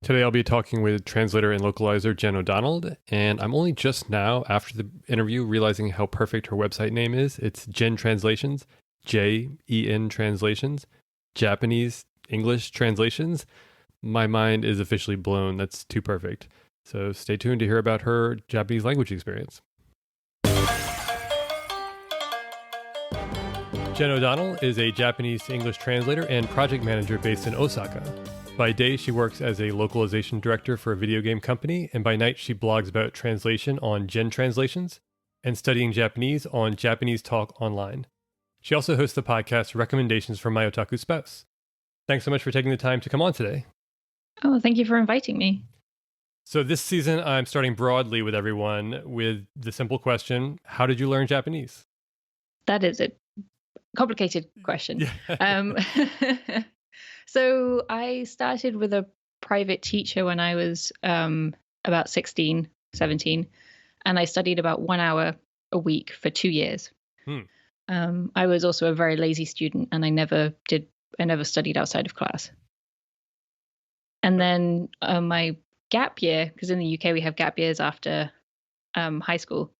Today I'll be talking with translator and localizer Jenn O'Donnell, and I'm only just now, after the interview, realizing how perfect her website name is. It's J-ENTranslations, J-ENTranslations, Japanese, English translations. My mind is officially blown. That's too perfect. So stay tuned to hear about her Japanese language experience. Jenn O'Donnell is a Japanese to English translator and project manager based in Osaka. By day, she works as a localization director for a video game company, and by night, she blogs about translation on J-ENTranslations and studying Japanese on Japanese Talk Online. She also hosts the podcast Recommendations from My Otaku Spouse. Thanks so much for taking the time to come on today. Oh, thank you for inviting me. So this season, I'm starting broadly with everyone with the simple question, how did you learn Japanese? That is a complicated question. Yeah. So I started with a private teacher when I was about 16, 17, and I studied about 1 hour a week for 2 years. I was also a very lazy student, and I never studied outside of class. And then my gap year, because in the UK we have gap years after high school,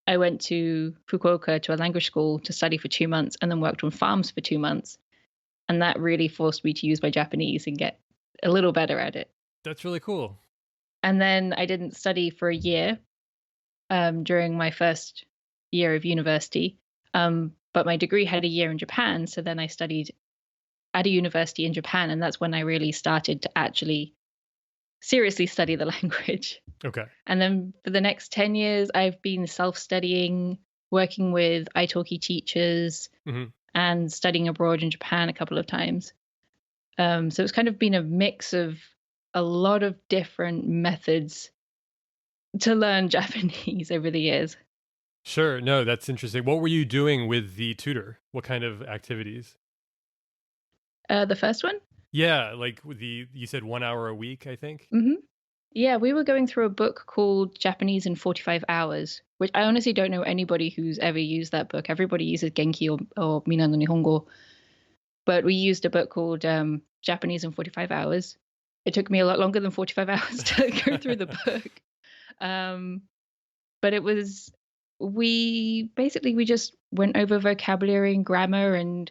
I went to Fukuoka to a language school to study for 2 months and then worked on farms for 2 months. And that really forced me to use my Japanese and get a little better at it. That's really cool. And then I didn't study for a year during my first year of university. But my degree had a year in Japan. So then I studied at a university in Japan. And that's when I really started to actually seriously study the language. Okay. And then for the next 10 years, I've been self-studying, working with italki teachers, and studying abroad in Japan a couple of times. So it's kind of been a mix of a lot of different methods to learn Japanese over the years. Sure. No, that's interesting. What were you doing with the tutor? What kind of activities? The first one? Yeah, like you said 1 hour a week, I think? Mm-hmm. Yeah, we were going through a book called Japanese in 45 Hours, which I honestly don't know anybody who's ever used that book. Everybody uses Genki or Mina no Nihongo. But we used a book called Japanese in 45 Hours. It took me a lot longer than 45 hours to go through the book. But it was, we just went over vocabulary and grammar, and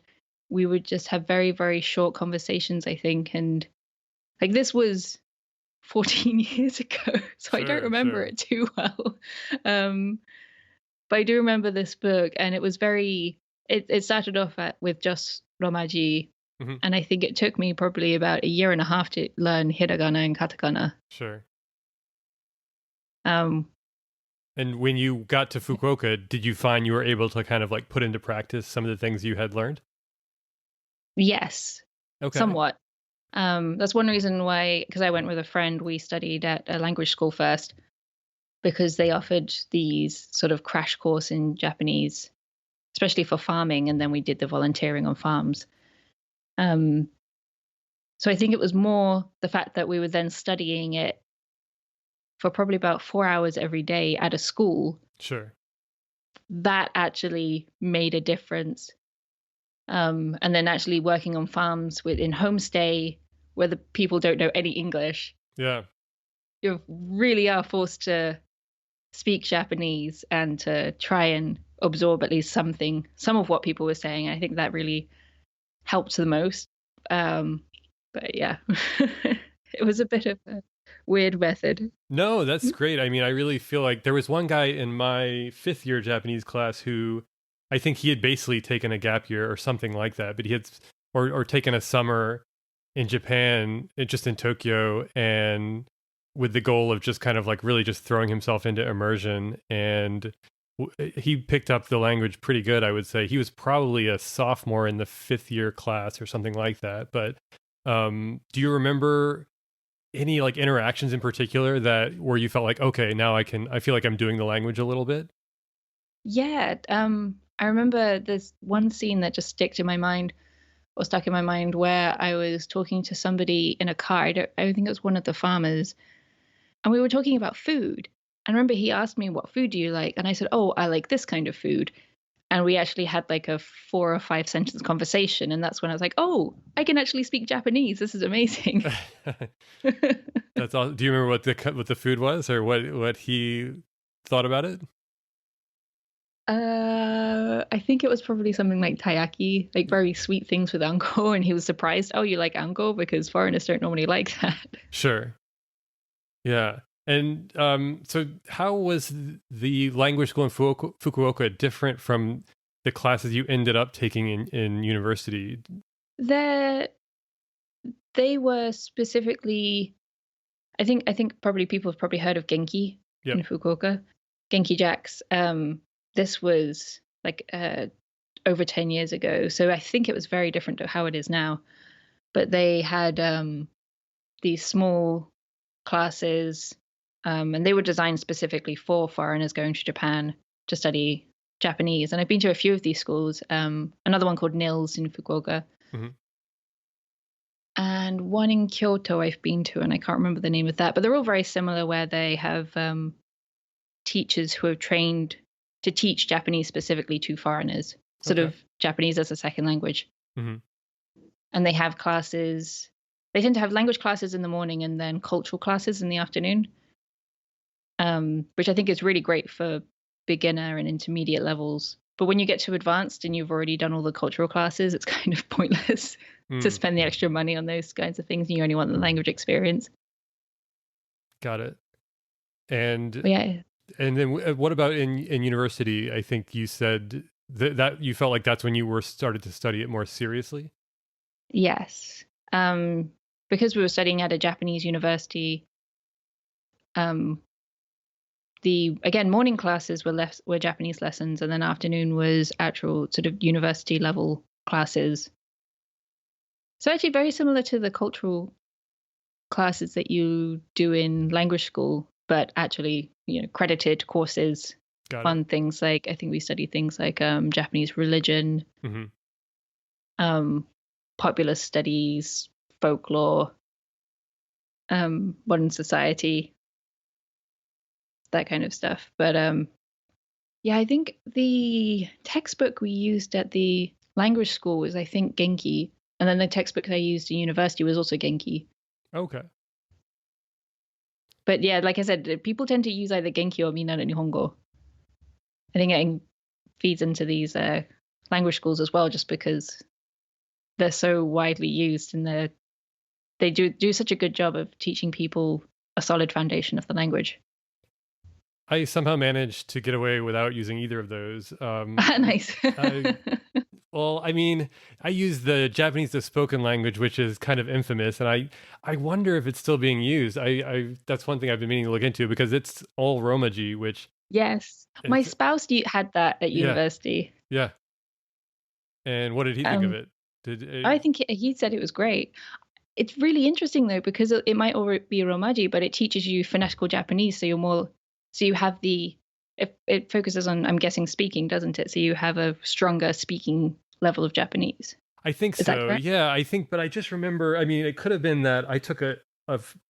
we would just have very, very short conversations, I think. And like this was 14 years ago, so I don't remember it too well. But I do remember this book, and it was it started off with just Romaji, and I think it took me probably about a year and a half to learn hiragana and katakana. Sure. And when you got to Fukuoka, did you find you were able to kind of like put into practice some of the things you had learned? Yes. Okay. Somewhat. That's one reason why, because I went with a friend, we studied at a language school first, because they offered these sort of crash course in Japanese, especially for farming, and then we did the volunteering on farms. So I think it was more the fact that we were then studying it for probably about 4 hours every day at a school. Sure. That actually made a difference. And then actually working on farms in homestay where the people don't know any English. Yeah. You really are forced to speak Japanese and to try and absorb at least some of what people were saying. I think that really helped the most. But yeah, it was a bit of a weird method. No, that's great. I mean, I really feel like there was one guy in my 5th year Japanese class who I think he had basically taken a gap year or something like that, but he had or taken a summer in Japan, just in Tokyo, and with the goal of just kind of like really just throwing himself into immersion. And he picked up the language pretty good, I would say. He was probably a sophomore in the 5th year class or something like that. But do you remember any like interactions in particular where you felt like, okay, now I feel like I'm doing the language a little bit? Yeah. I remember there's one scene that just stuck in my mind where I was talking to somebody in a car. I think it was one of the farmers, and we were talking about food. I remember he asked me, what food do you like? And I said, oh, I like this kind of food. And we actually had like a 4 or 5 sentence conversation. And that's when I was like, oh, I can actually speak Japanese. This is amazing. That's all. Do you remember what the food was, or what he thought about it? I think it was probably something like taiyaki, like very sweet things with anko. And he was surprised, oh, you like anko? Because foreigners don't normally like that. Sure. Yeah. And so how was the language school in Fukuoka different from the classes you ended up taking in university? They were specifically, I think probably people have probably heard of Genki in Fukuoka. Genki Jacks. This was like over 10 years ago. So I think it was very different to how it is now. But they had these small classes, and they were designed specifically for foreigners going to Japan to study Japanese. And I've been to a few of these schools, another one called Nils in Fukuoka, and one in Kyoto I've been to, and I can't remember the name of that. But they're all very similar, where they have teachers who have trained to teach Japanese specifically to foreigners, sort of Japanese as a second language. And they have classes. They tend to have language classes in the morning and then cultural classes in the afternoon, which I think is really great for beginner and intermediate levels. But when you get to advanced and you've already done all the cultural classes, it's kind of pointless to spend the extra money on those kinds of things. And you only want the language experience. Got it. And yeah. And then what about in university? I think you said that you felt like that's when you started to study it more seriously? Yes. Because we were studying at a Japanese university, the morning classes were Japanese lessons, and then afternoon was actual sort of university level classes. So actually very similar to the cultural classes that you do in language school, but actually, credited courses on things like, I think we studied things like Japanese religion, popular studies, folklore, modern society, that kind of stuff. But I think the textbook we used at the language school was, I think, Genki. And then the textbook I used in university was also Genki. Okay. But yeah, like I said, people tend to use either Genki or Minna no Nihongo. I think it feeds into these language schools as well, just because they're so widely used, and they do such a good job of teaching people a solid foundation of the language. I somehow managed to get away without using either of those. Nice. Well, I mean, I use the Japanese the spoken language, which is kind of infamous, and I wonder if it's still being used. I that's one thing I've been meaning to look into, because it's all Romaji, which yes, my spouse had that at university. Yeah. And what did he think of it? I think he said it was great. It's really interesting though, because it might already be Romaji, but it teaches you phonetical Japanese, so you have it focuses on, I'm guessing, speaking, doesn't it? So you have a stronger speaking level of Japanese. I think so. Yeah, but I just remember, I mean, it could have been that I took a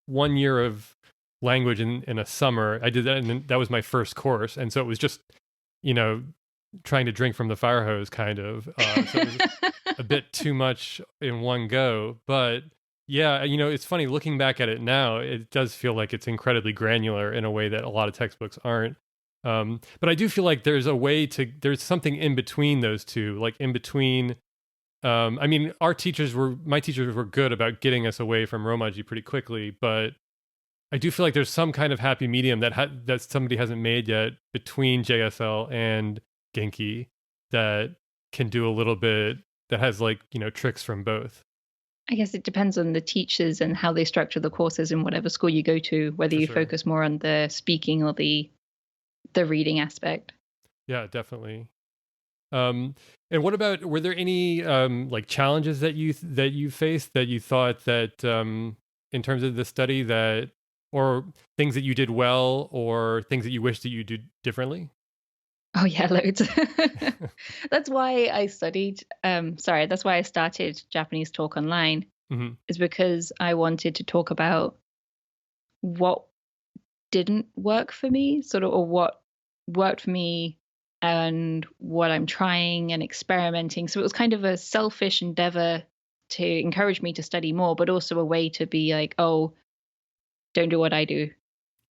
1 year of language in a summer. I did that, and that was my first course. And so it was just, trying to drink from the fire hose, kind of. So it was a bit too much in one go. But yeah, it's funny looking back at it now, it does feel like it's incredibly granular in a way that a lot of textbooks aren't. But I do feel like there's there's something in between those two, like in between. I mean, my teachers were good about getting us away from Romaji pretty quickly, but I do feel like there's some kind of happy medium that somebody hasn't made yet between JSL and Genki that can do a little bit, that has tricks from both. I guess it depends on the teachers and how they structure the courses in whatever school you go to, whether you focus more on the speaking or the reading aspect. Yeah, definitely. And what about, were there any challenges that you faced that you thought that in terms of the study, or things that you did well, or things that you wish that you did differently? Oh yeah, loads. That's why I studied. That's why I started Japanese Talk Online. Is because I wanted to talk about what didn't work for me, or what worked for me and what I'm trying and experimenting. So it was kind of a selfish endeavor to encourage me to study more, but also a way to be like, oh, don't do what I do,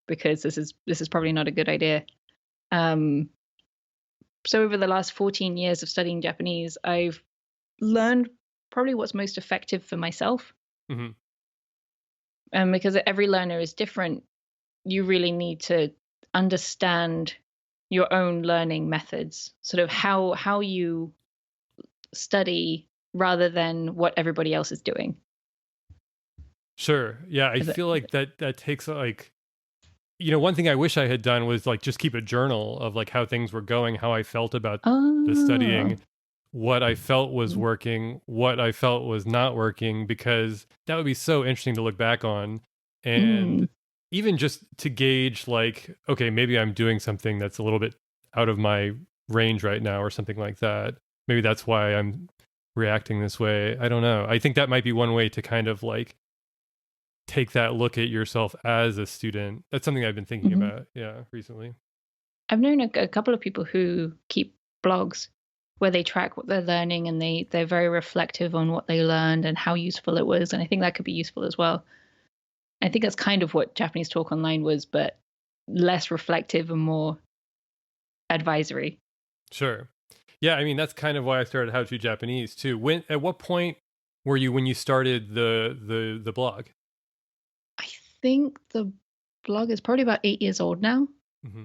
because this is probably not a good idea. So over the last 14 years of studying Japanese, I've learned probably what's most effective for myself. Mm-hmm. And because every learner is different, you really need to understand your own learning methods, sort of how you study rather than what everybody else is doing. Sure. Yeah, I feel like that takes like, one thing I wish I had done was like just keep a journal of like how things were going, how I felt about the studying, what I felt was working, what I felt was not working, because that would be so interesting to look back on. And even just to gauge like, okay, maybe I'm doing something that's a little bit out of my range right now or something like that. Maybe that's why I'm reacting this way. I don't know. I think that might be one way to kind of like take that look at yourself as a student. That's something I've been thinking about, recently. I've known a couple of people who keep blogs where they track what they're learning, and they're very reflective on what they learned and how useful it was. And I think that could be useful as well. I think that's kind of what Japanese Talk Online was, but less reflective and more advisory. Sure. Yeah, I mean, that's kind of why I started How to Japanese too. At what point were you when you started the blog? I think the blog is probably about 8 years old now. Mm-hmm.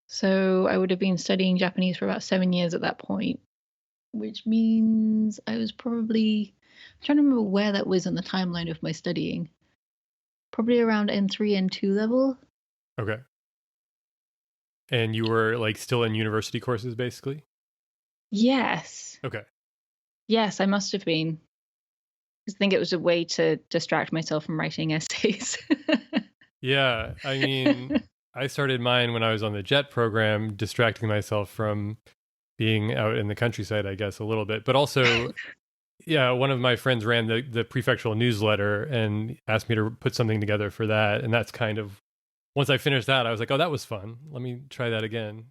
So I would have been studying Japanese for about 7 years at that point, which means I was probably, I'm trying to remember where that was in the timeline of my studying. Probably around N3, N2 level. Okay. And you were like still in university courses, basically? Yes. Okay. Yes, I must have been. I think it was a way to distract myself from writing essays. Yeah, I mean, I started mine when I was on the JET program, distracting myself from being out in the countryside, I guess, a little bit. But also, yeah, one of my friends ran the prefectural newsletter and asked me to put something together for that. And that's kind of, once I finished that, I was like, oh, that was fun. Let me try that again.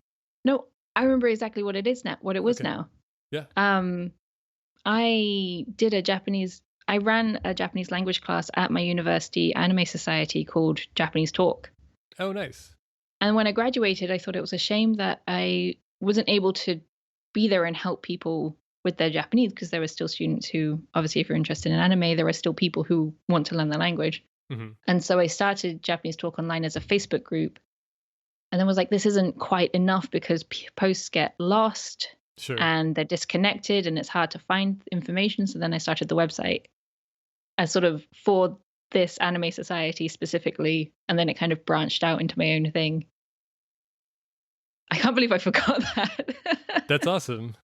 No, I remember exactly what it is now, what it was now. Yeah. I ran a Japanese language class at my university anime society called Japanese Talk. Oh, nice. And when I graduated, I thought it was a shame that I wasn't able to be there and help people with their Japanese, because there were still students who, obviously, if you're interested in anime, there are still people who want to learn the language. Mm-hmm. And so I started Japanese Talk Online as a Facebook group, and then was like, this isn't quite enough because posts get lost. Sure. And they're disconnected and it's hard to find information. So then I started the website as sort of for this anime society specifically. And then it kind of branched out into my own thing. I can't believe I forgot that. That's awesome.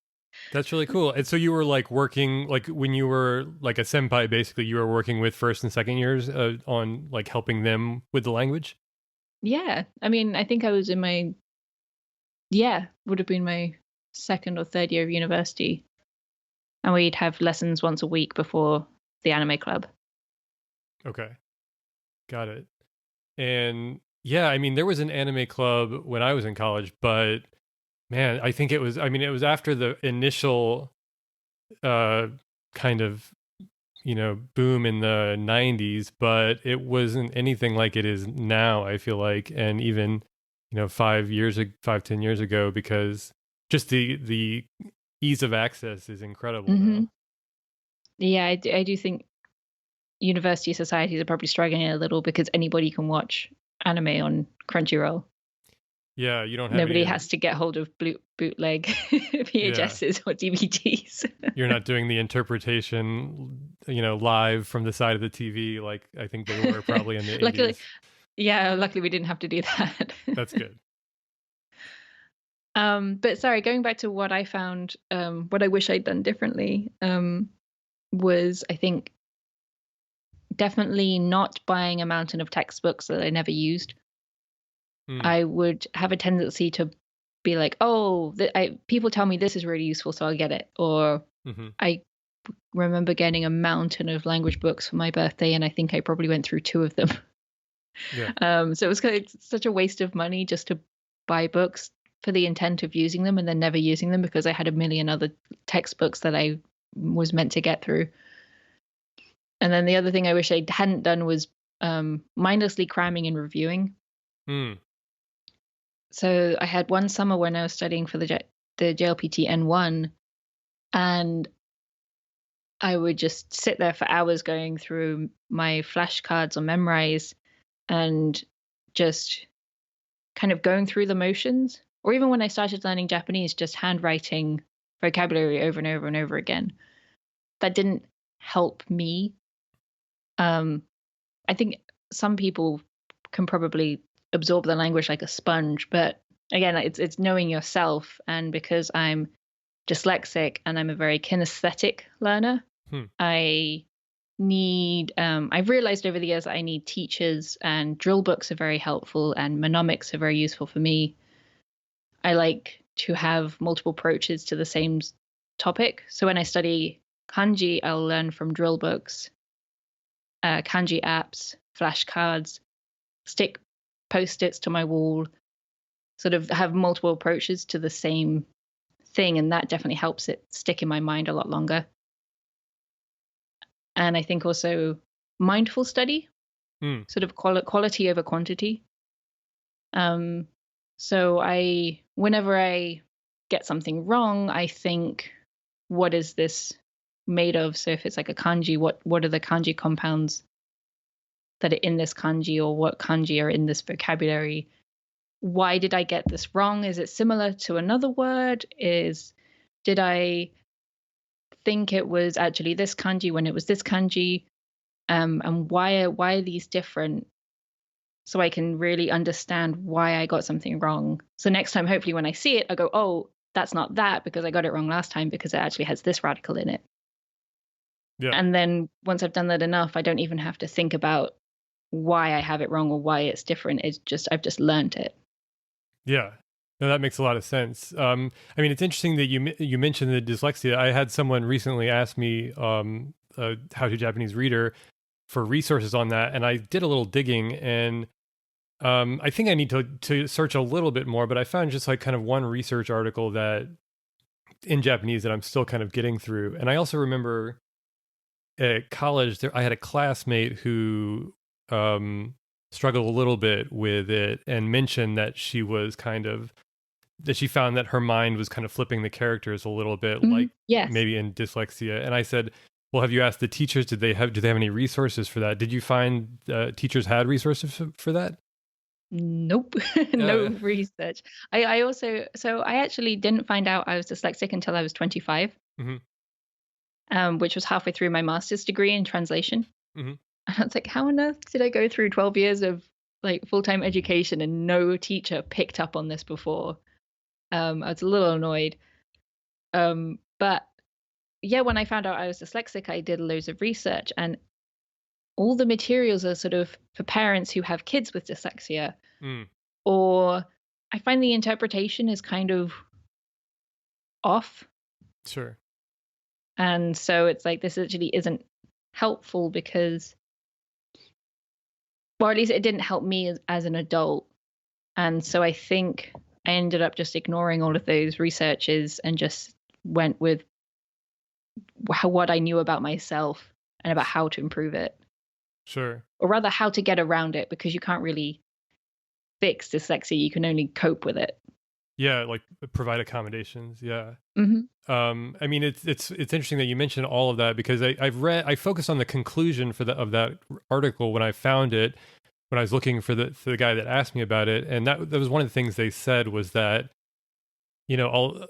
That's really cool. And so you were like working, like when you were like a senpai, basically you were working with first and second years on like helping them with the language? Yeah. I mean, I think I was in would have been my second or third year of university, and we'd have lessons once a week before the anime club. Okay, got it. And yeah, I mean, there was an anime club when I was in college, but man, I think it was after the initial kind of boom in the 90s, but it wasn't anything like it is now, I feel like. And even 10 years ago, because just the ease of access is incredible now. Yeah, I do think university societies are probably struggling a little because anybody can watch anime on Crunchyroll. Yeah, you don't have nobody has to get hold of bootleg VHSs or DVDs. You're not doing the interpretation, live from the side of the TV like I think they were probably in the 80s. Luckily we didn't have to do that. That's good. But sorry, going back to what I found, what I wish I'd done differently, was I think definitely not buying a mountain of textbooks that I never used. I would have a tendency to be like, oh, people tell me this is really useful, so I'll get it. Or I remember getting a mountain of language books for my birthday, and I think I probably went through 2 of them. Yeah. So it was kind of such a waste of money just to buy books for the intent of using them and then never using them because I had a million other textbooks that I was meant to get through. And then the other thing I wish I hadn't done was mindlessly cramming and reviewing. So I had one summer when I was studying for the JLPT N1, and I would just sit there for hours going through my flashcards or Memrise and just kind of going through the motions. Or even when I started learning Japanese, just handwriting vocabulary over and over and over again. That didn't help me. I think some people can probably absorb the language like a sponge, but again, it's knowing yourself. And because I'm dyslexic and I'm a very kinesthetic learner, I need, I've realized over the years that I need teachers, and drill books are very helpful and mnemonics are very useful for me. I like to have multiple approaches to the same topic. So when I study kanji, I'll learn from drill books, kanji apps, flashcards, stick post-its to my wall, sort of have multiple approaches to the same thing. And that definitely helps it stick in my mind a lot longer. And I think also mindful study, sort of quality over quantity. So whenever I get something wrong, I think, what is this made of? So if it's like a kanji, what are the kanji compounds that are in this kanji, or what kanji are in this vocabulary? Why did I get this wrong? Is it similar to another word? Did I think it was actually this kanji when it was this kanji? And why are these different? So I can really understand why I got something wrong. So next time, hopefully when I see it, I go, oh, that's not that because I got it wrong last time because it actually has this radical in it. Yeah. And then once I've done that enough, I don't even have to think about why I have it wrong or why it's different. It's just, I've just learned it. Yeah. No, that makes a lot of sense. I mean, it's interesting that you mentioned the dyslexia. I had someone recently ask me, How to Japanese Reader, for resources on that, and I did a little digging, and I think I need to search a little bit more, but I found just like kind of one research article that in Japanese that I'm still kind of getting through. And I also remember at college, I had a classmate who struggled a little bit with it and mentioned that she found that her mind was kind of flipping the characters a little bit, like maybe in dyslexia. And I said, well, have you asked the teachers? Do they have any resources for that? Did you find teachers had resources for that? Nope. No research. I actually didn't find out I was dyslexic until I was 25, which was halfway through my master's degree in translation. And I was like, how on earth did I go through 12 years of like full-time education and no teacher picked up on this before? I was a little annoyed. But yeah, when I found out I was dyslexic, I did loads of research, and all the materials are sort of for parents who have kids with dyslexia, or I find the interpretation is kind of off. Sure. And so it's like, this actually isn't helpful because, or at least it didn't help me as an adult. And so I think I ended up just ignoring all of those researches and just went with what I knew about myself and about how to improve it. Sure. Or rather, how to get around it, because you can't really fix dyslexia. You can only cope with it. Yeah, like provide accommodations. Yeah. I mean, it's interesting that you mentioned all of that, because I focused on the conclusion of that article when I found it, when I was looking for the guy that asked me about it, and that was one of the things they said was that, well,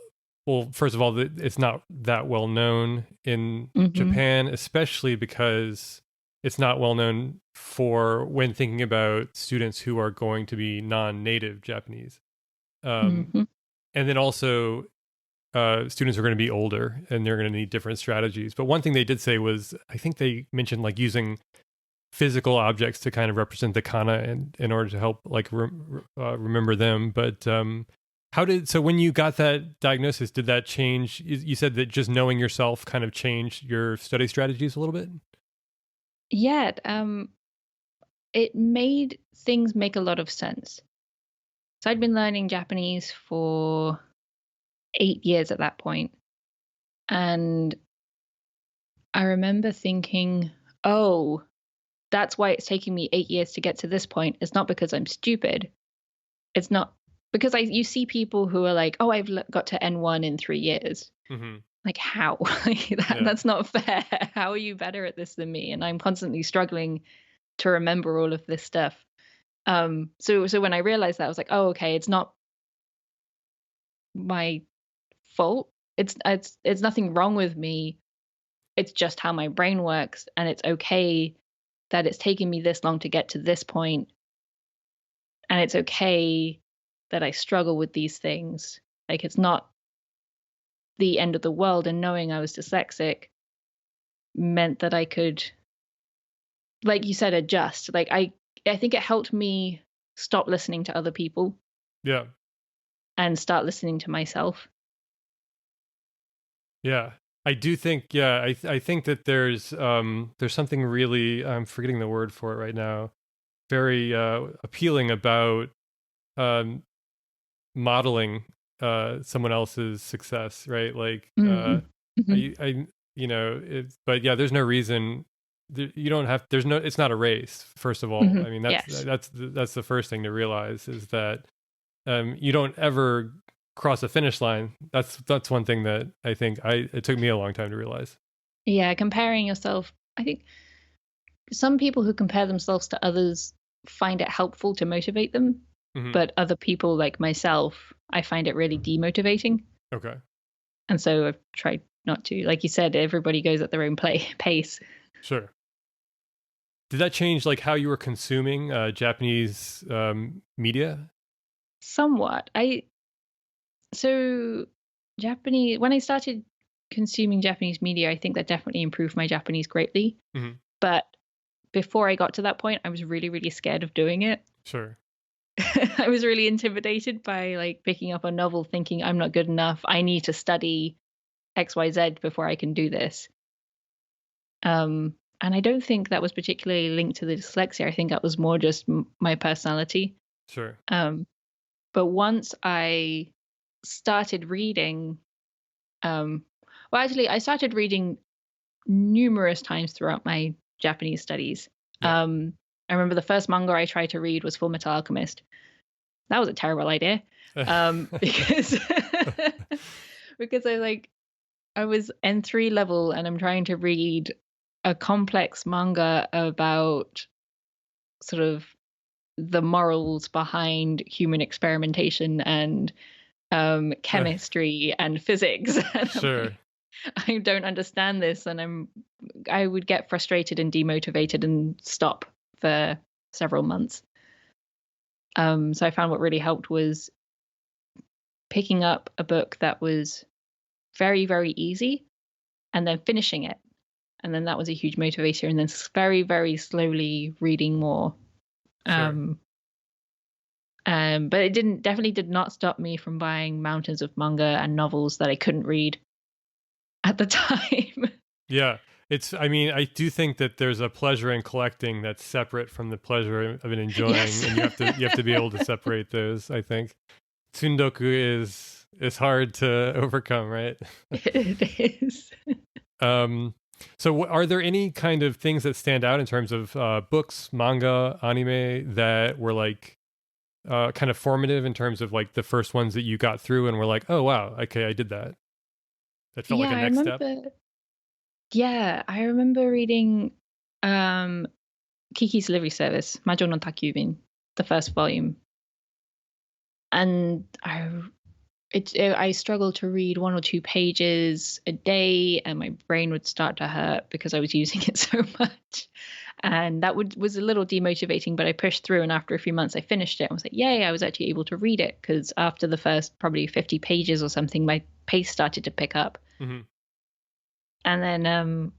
first of all, it's not that well known in Japan, especially because it's not well known for when thinking about students who are going to be non-native Japanese. And then also students are going to be older and they're going to need different strategies. But one thing they did say was, I think they mentioned like using physical objects to kind of represent the kana in order to help like remember them. But so when you got that diagnosis, did that change? You said that just knowing yourself kind of changed your study strategies a little bit? Yeah. It made things make a lot of sense. So I'd been learning Japanese for 8 years at that point. And I remember thinking, oh, that's why it's taking me 8 years to get to this point. It's not because I'm stupid. It's not because you see people who are like, oh, I've got to N1 in 3 years. Mm-hmm. Like, how? That's not fair. How are you better at this than me? And I'm constantly struggling to remember all of this stuff. So when I realized that, I was like, oh, okay, it's not my fault. It's nothing wrong with me. It's just how my brain works, and it's okay that it's taken me this long to get to this point, and it's okay that I struggle with these things. Like, it's not the end of the world, and knowing I was dyslexic meant that I could, like you said, adjust. Like, I think it helped me stop listening to other people. Yeah. And start listening to myself. Yeah. I do think, I think that there's something really, I'm forgetting the word for it right now, very appealing about modeling someone else's success, right? Like, I you know, but yeah, there's no reason. You don't have. There's no. It's not a race. First of all, I mean, that's the first thing to realize is that you don't ever cross a finish line. That's one thing that I think it took me a long time to realize. Yeah, comparing yourself. I think some people who compare themselves to others find it helpful to motivate them, but other people like myself, I find it really demotivating. Okay. And so I've tried not to. Like you said, everybody goes at their own pace. Sure. Did that change like how you were consuming Japanese media? Somewhat. Japanese, when I started consuming Japanese media, I think that definitely improved my Japanese greatly. But before I got to that point, I was really, really scared of doing it. Sure. I was really intimidated by like picking up a novel thinking I'm not good enough. I need to study XYZ before I can do this. And I don't think that was particularly linked to the dyslexia. I think that was more just my personality. Sure. But once I started reading, I started reading numerous times throughout my Japanese studies. Yeah. I remember the first manga I tried to read was Fullmetal Alchemist. That was a terrible idea because because I was N3 level and I'm trying to read a complex manga about sort of the morals behind human experimentation and chemistry and physics. And sure. I don't understand this, and I would get frustrated and demotivated and stop for several months. So I found what really helped was picking up a book that was very, very easy and then finishing it. And then that was a huge motivator. And then very, very slowly reading more. Sure. But it definitely did not stop me from buying mountains of manga and novels that I couldn't read at the time. Yeah. I do think that there's a pleasure in collecting that's separate from the pleasure of enjoying. Yes. And you have to be able to separate those, I think. Tsundoku is hard to overcome, right? It is. So are there any kind of things that stand out in terms of books, manga, anime that were like kind of formative in terms of like the first ones that you got through and were like, oh, wow, okay, I did that. That felt like a next step. Yeah, I remember reading Kiki's Delivery Service, Majo no Takubin, the first volume. And I struggled to read 1 or 2 pages a day, and my brain would start to hurt because I was using it so much. And that was a little demotivating, but I pushed through. And after a few months, I finished it. I was like, yay, I was actually able to read it, because after the first probably 50 pages or something, my pace started to pick up. And then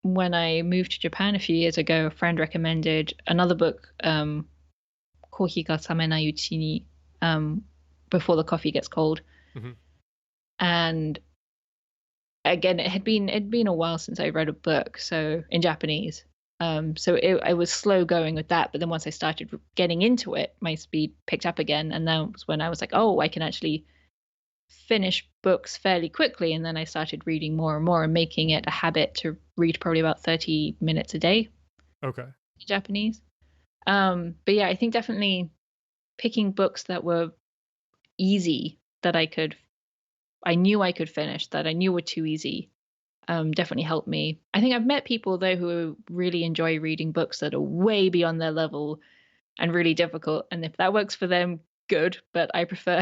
when I moved to Japan a few years ago, a friend recommended another book, Kohi ga Samenai Uchi ni, Before the Coffee Gets Cold. And again, it'd been a while since I read a book, so in Japanese. So I was slow going with that. But then once I started getting into it, my speed picked up again. And that was when I was like, oh, I can actually finish books fairly quickly. And then I started reading more and more and making it a habit to read probably about 30 minutes a day. Okay. Japanese. But yeah, I think definitely picking books that were easy, that I knew I could finish, that I knew were too easy, definitely helped me. I think I've met people though who really enjoy reading books that are way beyond their level and really difficult. And if that works for them, good. But I prefer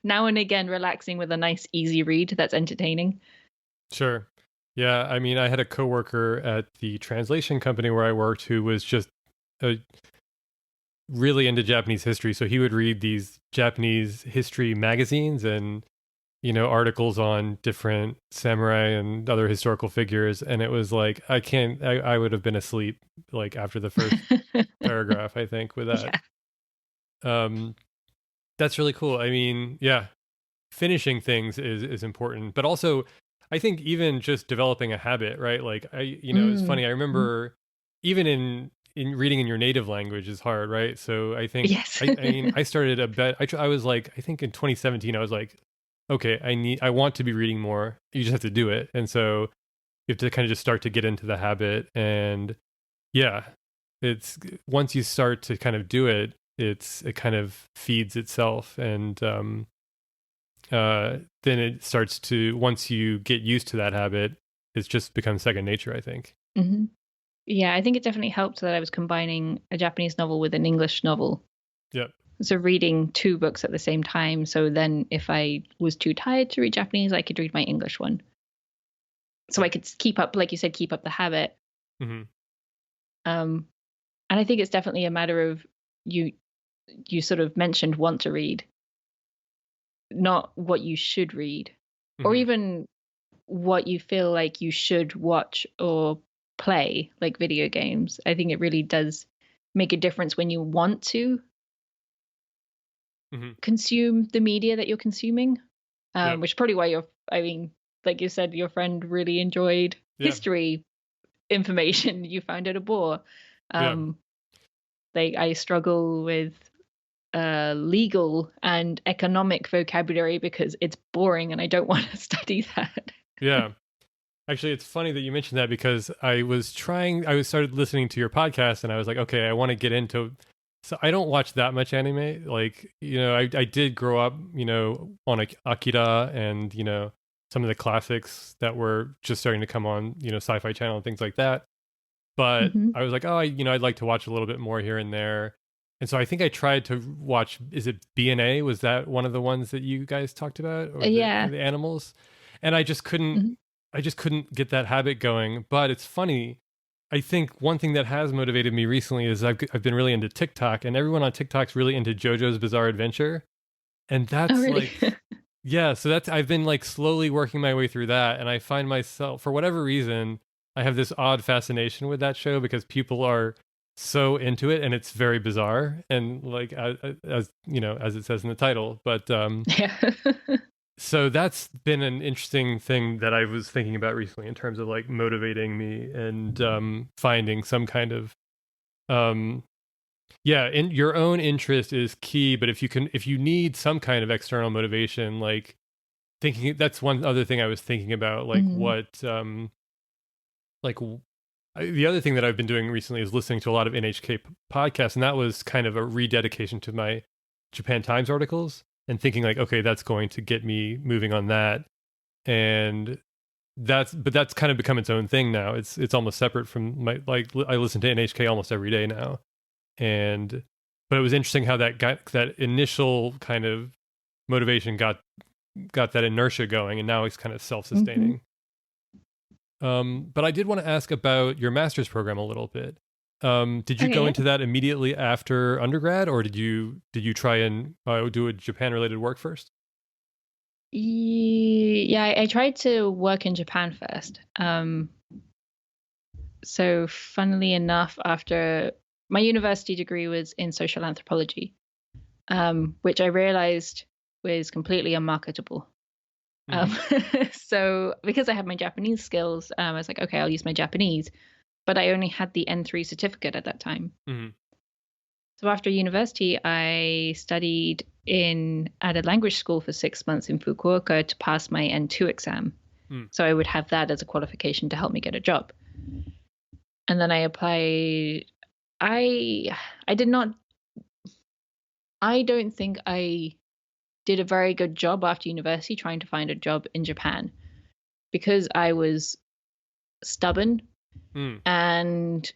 now and again relaxing with a nice, easy read that's entertaining. Sure. Yeah. I mean, I had a coworker at the translation company where I worked who was just really into Japanese history. So he would read these Japanese history magazines and, articles on different samurai and other historical figures. And it was like, I would have been asleep like after the first paragraph, I think, with that. Yeah. That's really cool. I mean, yeah, finishing things is important, but also I think even just developing a habit, right? Like it's funny. I remember even in reading in your native language is hard, right? So I think, yes. I mean, I started a bet. I was like, I think in 2017, I was like, okay, I want to be reading more. You just have to do it. And so you have to kind of just start to get into the habit. And yeah, it's once you start to kind of do it, it kind of feeds itself. And then it starts to, once you get used to that habit, it's just become second nature, I think. Mm-hmm. Yeah, I think it definitely helped that I was combining a Japanese novel with an English novel. Yep. So reading two books at the same time. So then if I was too tired to read Japanese, I could read my English one. So I could keep up, like you said, keep up the habit. Mm-hmm. And I think it's definitely a matter of you sort of mentioned want to read, not what you should read, or even what you feel like you should watch or play, like video games. I think it really does make a difference when you want to consume the media that you're consuming, which is probably why like you said, your friend really enjoyed history information. You found it a bore. Like I struggle with legal and economic vocabulary because it's boring and I don't want to study that. Yeah. Actually, it's funny that you mentioned that because I started listening to your podcast and I was like, okay, I want to get into, so I don't watch that much anime. Like, I did grow up, on Akira and, some of the classics that were just starting to come on, Sci-Fi Channel and things like that. But I was like, oh, I'd like to watch a little bit more here and there. And so I think I tried to watch, is it BNA? Was that one of the ones that you guys talked about? Or the animals? And I just couldn't, get that habit going. But it's funny. I think one thing that has motivated me recently is I've been really into TikTok, and everyone on TikTok's really into JoJo's Bizarre Adventure. And that's really? like, yeah, so I've been like slowly working my way through that. And I find myself, for whatever reason, I have this odd fascination with that show because people are so into it and it's very bizarre. And like, as it says in the title, but, so that's been an interesting thing that I was thinking about recently in terms of like motivating me and finding some kind of in your own interest is key, but if you need some kind of external motivation, like thinking, that's one other thing I was thinking about, like what the other thing that I've been doing recently is listening to a lot of NHK podcasts, and that was kind of a rededication to my Japan Times articles and thinking like, okay, that's going to get me moving on that. And that's kind of become its own thing now. It's almost separate from my, like, I listen to NHK almost every day now. But it was interesting how that initial kind of motivation got that inertia going, and now it's kind of self-sustaining. But I did want to ask about your master's program a little bit. Did you go into that immediately after undergrad, or did you try and do a Japan-related work first? Yeah, I tried to work in Japan first. So funnily enough, after my university degree was in social anthropology, which I realized was completely unmarketable. So because I had my Japanese skills, I was like, okay, I'll use my Japanese. but I only had the N3 certificate at that time. Mm-hmm. So after university, I studied at a language school for 6 months in Fukuoka to pass my N2 exam. So I would have that as a qualification to help me get a job. And then I applied. I don't think I did a very good job after university trying to find a job in Japan because I was stubborn and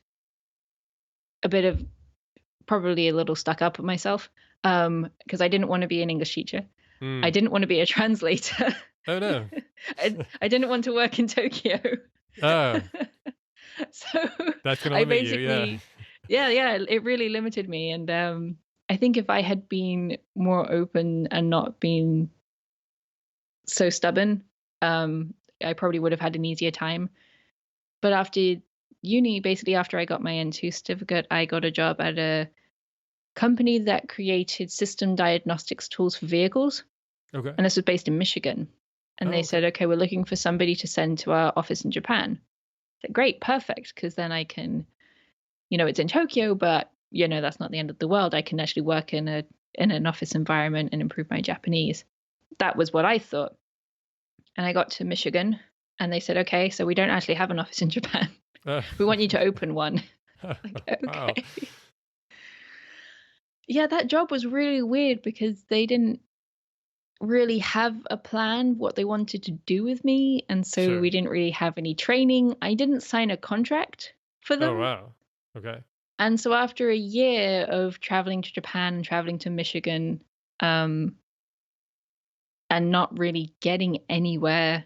probably a little stuck up with myself because I didn't want to be an English teacher. I didn't want to be a translator. Oh, no. I didn't want to work in Tokyo. Oh. So that's going to limit you, yeah, it really limited me. And I think if I had been more open and not been so stubborn, I probably would have had an easier time. But after uni, basically after I got my N2 certificate, I got a job at a company that created system diagnostics tools for vehicles. Okay. And this was based in Michigan. And they said, okay, we're looking for somebody to send to our office in Japan. I said, great, perfect, because then I can, it's in Tokyo, but, that's not the end of the world. I can actually work in an office environment and improve my Japanese. That was what I thought. And I got to Michigan and they said, okay, so we don't actually have an office in Japan. We want you to open one. Like, okay. Wow. Yeah, that job was really weird because they didn't really have a plan what they wanted to do with me. And so we didn't really have any training. I didn't sign a contract for them. Oh, wow. Okay. And so after a year of traveling to Japan and traveling to Michigan, and not really getting anywhere,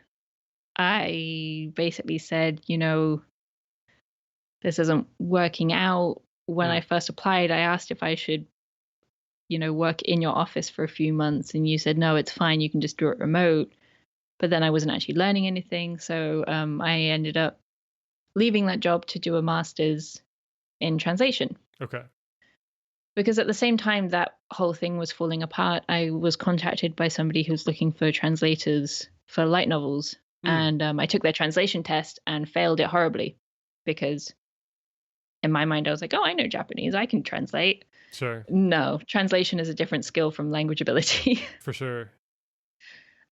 I basically said, this isn't working out. When I first applied, I asked if I should, work in your office for a few months. And you said, no, it's fine. You can just do it remote. But then I wasn't actually learning anything. So I ended up leaving that job to do a master's in translation. Okay. Because at the same time that whole thing was falling apart, I was contacted by somebody who was looking for translators for light novels. And I took their translation test and failed it horribly because in my mind, I was like, oh, I know Japanese. I can translate. Sure. No, translation is a different skill from language ability. For sure.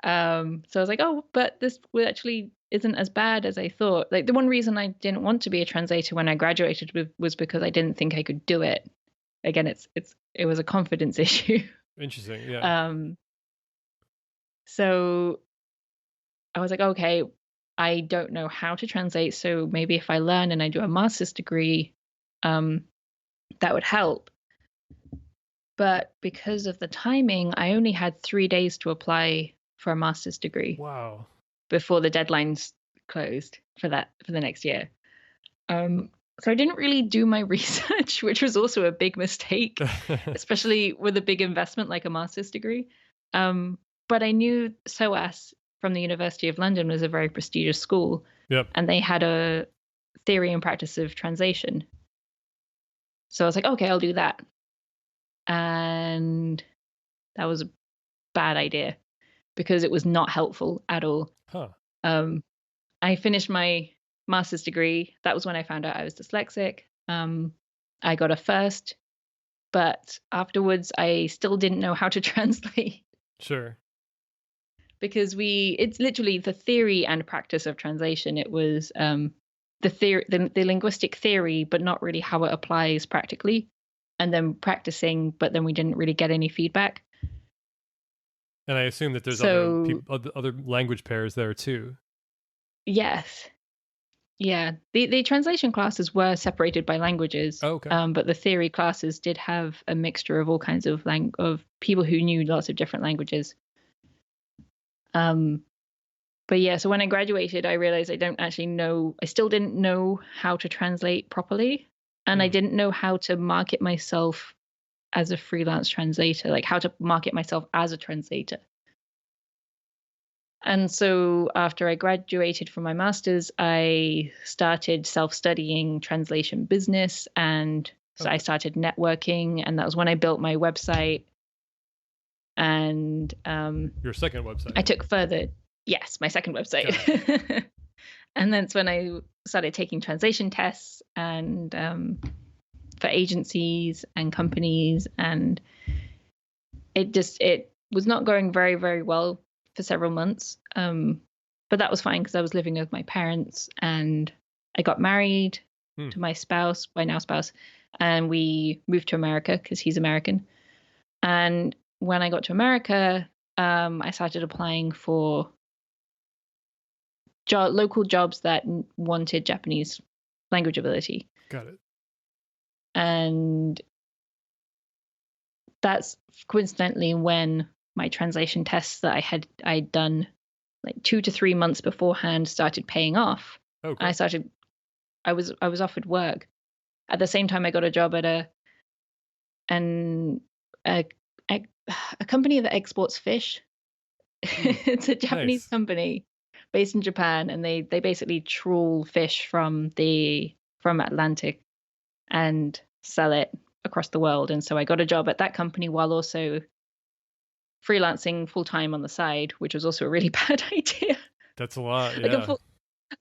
So I was like, oh, but this actually isn't as bad as I thought. Like the one reason I didn't want to be a translator when I graduated was because I didn't think I could do it. Again, it was a confidence issue. Interesting. Yeah. So I was like, okay, I don't know how to translate. So maybe if I learn and I do a master's degree, that would help. But because of the timing, I only had 3 days to apply for a master's degree. Wow. Before the deadlines closed for the next year. So I didn't really do my research, which was also a big mistake, especially with a big investment like a master's degree. But I knew SOAS from the University of London was a very prestigious school. Yep. And they had a theory and practice of translation. So I was like, okay, I'll do that. And that was a bad idea because it was not helpful at all. Huh. I finished my master's degree. That was when I found out I was dyslexic. I got a first, but afterwards I still didn't know how to translate. Sure. Because it's literally the theory and practice of translation. It was the linguistic theory, but not really how it applies practically. And then practicing, but then we didn't really get any feedback. And I assume that there's other language pairs there too. Yes. Yeah. The translation classes were separated by languages. Oh, okay. But the theory classes did have a mixture of all kinds of people who knew lots of different languages. But yeah, so when I graduated, I realized I still didn't know how to translate properly. And I didn't know how to market myself as a freelance translator, like how to market myself as a translator. And so after I graduated from my master's, I started self-studying translation business. And so I started networking. And that was when I built my website. And your second website. I took further. Yes, my second website. And that's when I started taking translation tests and for agencies and companies, and it was not going very, very well for several months. But that was fine because I was living with my parents, and I got married to my spouse, my now spouse, and we moved to America because he's American. And when I got to America, I started applying for local jobs that wanted Japanese language ability. Got it. And that's coincidentally when my translation tests that I'd done like 2 to 3 months beforehand started paying off. Okay. And I was offered work. At the same time, I got a job at a company that exports fish. It's a Japanese company based in Japan, and they basically trawl fish from Atlantic and sell it across the world. And so I got a job at that company while also freelancing full time on the side, which was also a really bad idea. That's a lot. Like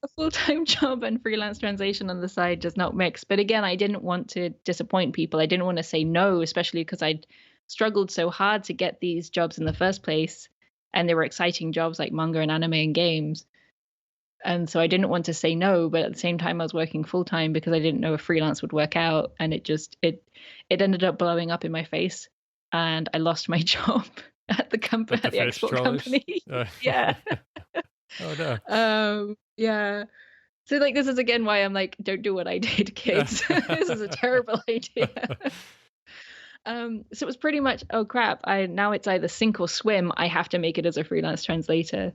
a full-time job and freelance translation on the side does not mix. But again, I didn't want to disappoint people. I didn't want to say no, especially because I'd struggled so hard to get these jobs in the first place. And they were exciting jobs like manga and anime and games. And so I didn't want to say no, but at the same time I was working full-time because I didn't know if freelance would work out. And it ended up blowing up in my face. And I lost my job at the export company. Yeah. Oh no. Yeah. So like this is again why I'm like, don't do what I did, kids. This is a terrible idea. So it was pretty much, oh crap, now it's either sink or swim. I have to make it as a freelance translator.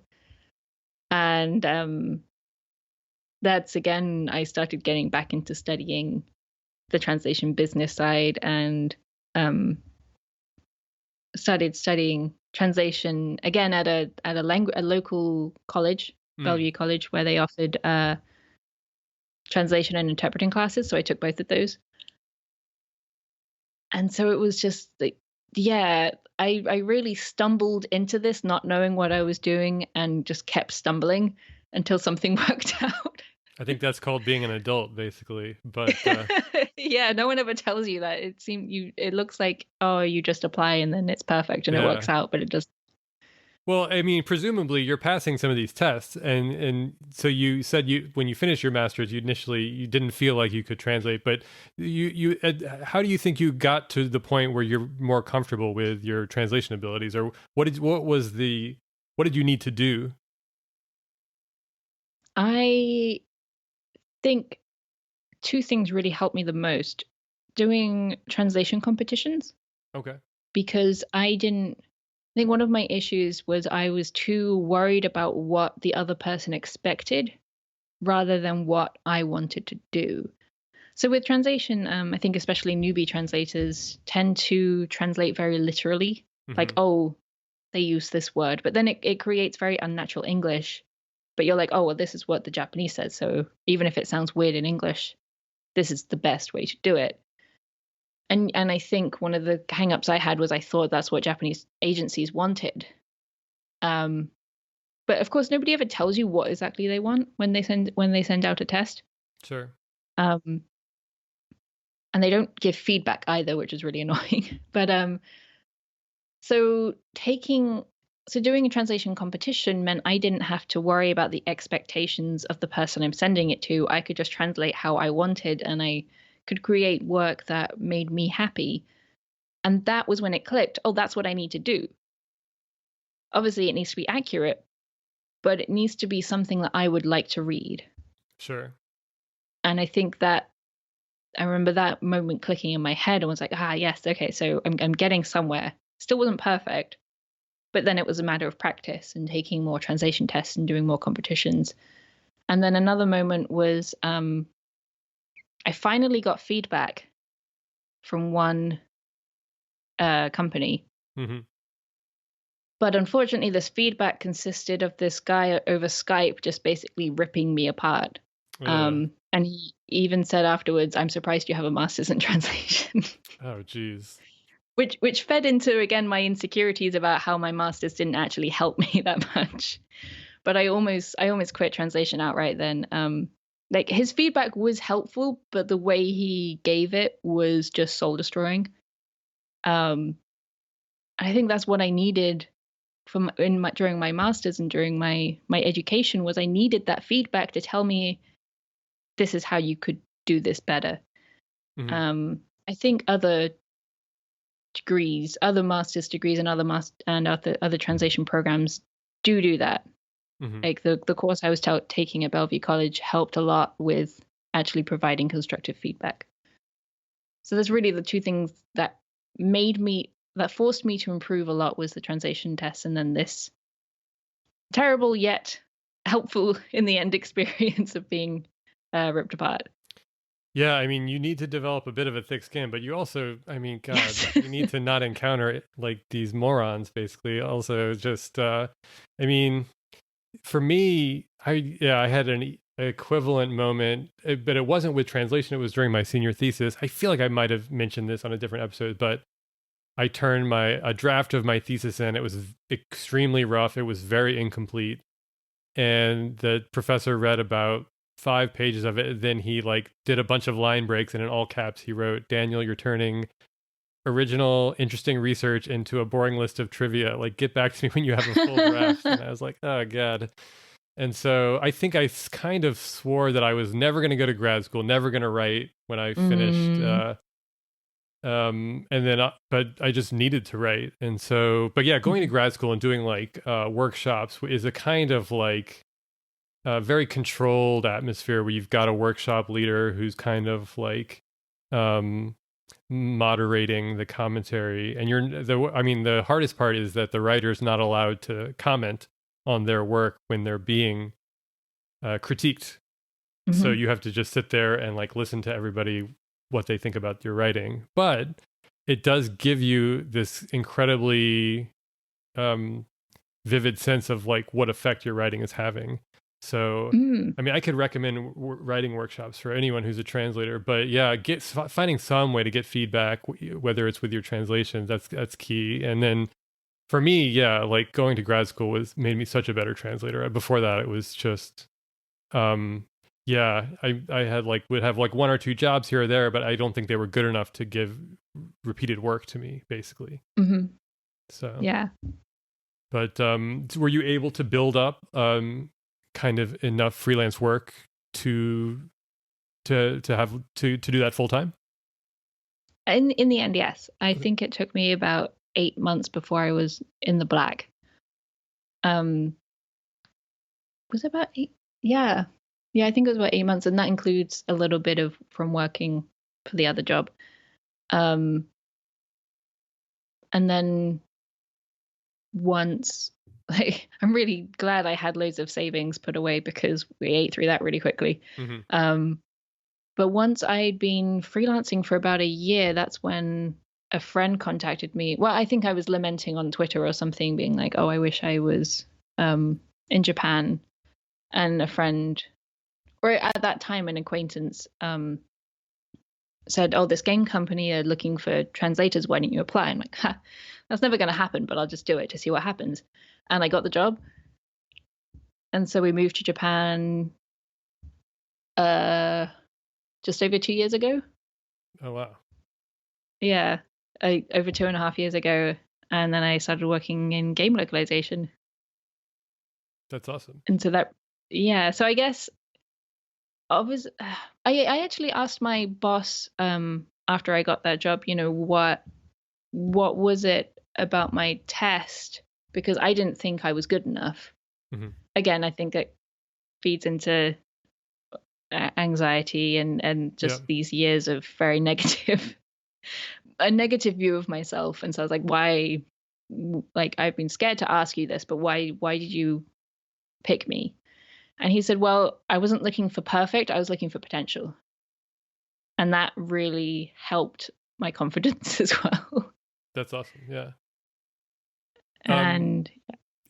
And that's again, I started getting back into studying the translation business side, and started studying translation again at a local college, Bellevue College, where they offered translation and interpreting classes. So I took both of those. And so it was just like, yeah, I really stumbled into this not knowing what I was doing, and just kept stumbling until something worked out. I think that's called being an adult, basically. But yeah, no one ever tells you that. It looks like, oh, you just apply and then it's perfect and it works out, but it doesn't. Well, I mean, presumably you're passing some of these tests, and so you said when you finished your master's, you didn't feel like you could translate, but how do you think you got to the point where you're more comfortable with your translation abilities, or what did you need to do? I think two things really helped me the most: doing translation competitions. Okay. Because I think one of my issues was I was too worried about what the other person expected rather than what I wanted to do. So with translation, I think especially newbie translators tend to translate very literally, like, oh, they use this word, but then it creates very unnatural English. But you're like, oh, well, this is what the Japanese said. So even if it sounds weird in English, this is the best way to do it. And I think one of the hangups I had was I thought that's what Japanese agencies wanted. But of course, nobody ever tells you what exactly they want when they send out a test. Sure. And they don't give feedback either, which is really annoying. But doing a translation competition meant I didn't have to worry about the expectations of the person I'm sending it to. I could just translate how I wanted, and I could create work that made me happy. And that was when it clicked. Oh, that's what I need to do. Obviously, it needs to be accurate, but it needs to be something that I would like to read. Sure. And I think that I remember that moment clicking in my head and was like, yes, okay, so I'm getting somewhere. Still wasn't perfect, but then it was a matter of practice and taking more translation tests and doing more competitions. And then another moment was I finally got feedback from one company. But unfortunately, this feedback consisted of this guy over Skype just basically ripping me apart. And he even said afterwards, I'm surprised you have a master's in translation. Oh, geez. Which fed into, again, my insecurities about how my master's didn't actually help me that much. but I almost quit translation outright then. Like his feedback was helpful, but the way he gave it was just soul destroying. I think that's what I needed during my masters and during my education, was I needed that feedback to tell me this is how you could do this better. Mm-hmm. I think other degrees, other master's degrees, and other translation programs do that. Mm-hmm. Like the course I was taking at Bellevue College helped a lot with actually providing constructive feedback. So that's really the two things that forced me to improve a lot, was the translation tests, and then this terrible yet helpful in the end experience of being ripped apart. Yeah, I mean, you need to develop a bit of a thick skin, but you also, I mean, God, yes. You need to not encounter like these morons, basically. Also, just, I mean, for me, I had an equivalent moment, but it wasn't with translation. It was during my senior thesis. I feel like I might have mentioned this on a different episode, but I turned a draft of my thesis in. It was extremely rough. It was very incomplete. And the professor read about 5 pages of it. Then he like did a bunch of line breaks, and in all caps he wrote, "Daniel, you're turning original, interesting research into a boring list of trivia. Like, get back to me when you have a full draft." And I was like, oh God. And so I think I kind of swore that I was never going to go to grad school, never going to write when I finished. And then, but I just needed to write. And so, but yeah, going to grad school and doing like workshops is a kind of like very controlled atmosphere where you've got a workshop leader who's kind of like moderating the commentary. And the hardest part is that the writer's not allowed to comment on their work when they're being critiqued. Mm-hmm. So you have to just sit there and like listen to everybody, what they think about your writing. But it does give you this incredibly vivid sense of like what effect your writing is having. So, I mean, I could recommend writing workshops for anyone who's a translator, but yeah, finding some way to get feedback, whether it's with your translations, that's key. And then for me, yeah, like going to grad school made me such a better translator. Before that, it was just, yeah, I would have like 1 or 2 jobs here or there, but I don't think they were good enough to give repeated work to me, basically. Mm-hmm. So yeah. But were you able to build up kind of enough freelance work to do that full time? In the end, yes. I think it took me about 8 months before I was in the black. Was it about 8? Yeah. Yeah, I think it was about 8 months, and that includes a little bit of from working for the other job. And then once, like, I'm really glad I had loads of savings put away because we ate through that really quickly. Mm-hmm. But once I'd been freelancing for about a year, that's when a friend contacted me. Well, I think I was lamenting on Twitter or something, being like, oh, I wish I was in Japan. And a friend, or at that time an acquaintance, said, oh, this game company are looking for translators. Why don't you apply? I'm like, that's never going to happen, but I'll just do it to see what happens. And I got the job. And so we moved to Japan just over 2 years ago. Oh, wow. Yeah, over 2.5 years ago. And then I started working in game localization. That's awesome. And so so I guess I actually asked my boss after I got that job, what was it about my test? Because I didn't think I was good enough. Mm-hmm. Again, I think it feeds into anxiety and just these years of very a negative view of myself. And so I was like, why? Like, I've been scared to ask you this, but why did you pick me? And he said, well, I wasn't looking for perfect. I was looking for potential. And that really helped my confidence as well. That's awesome. Yeah. And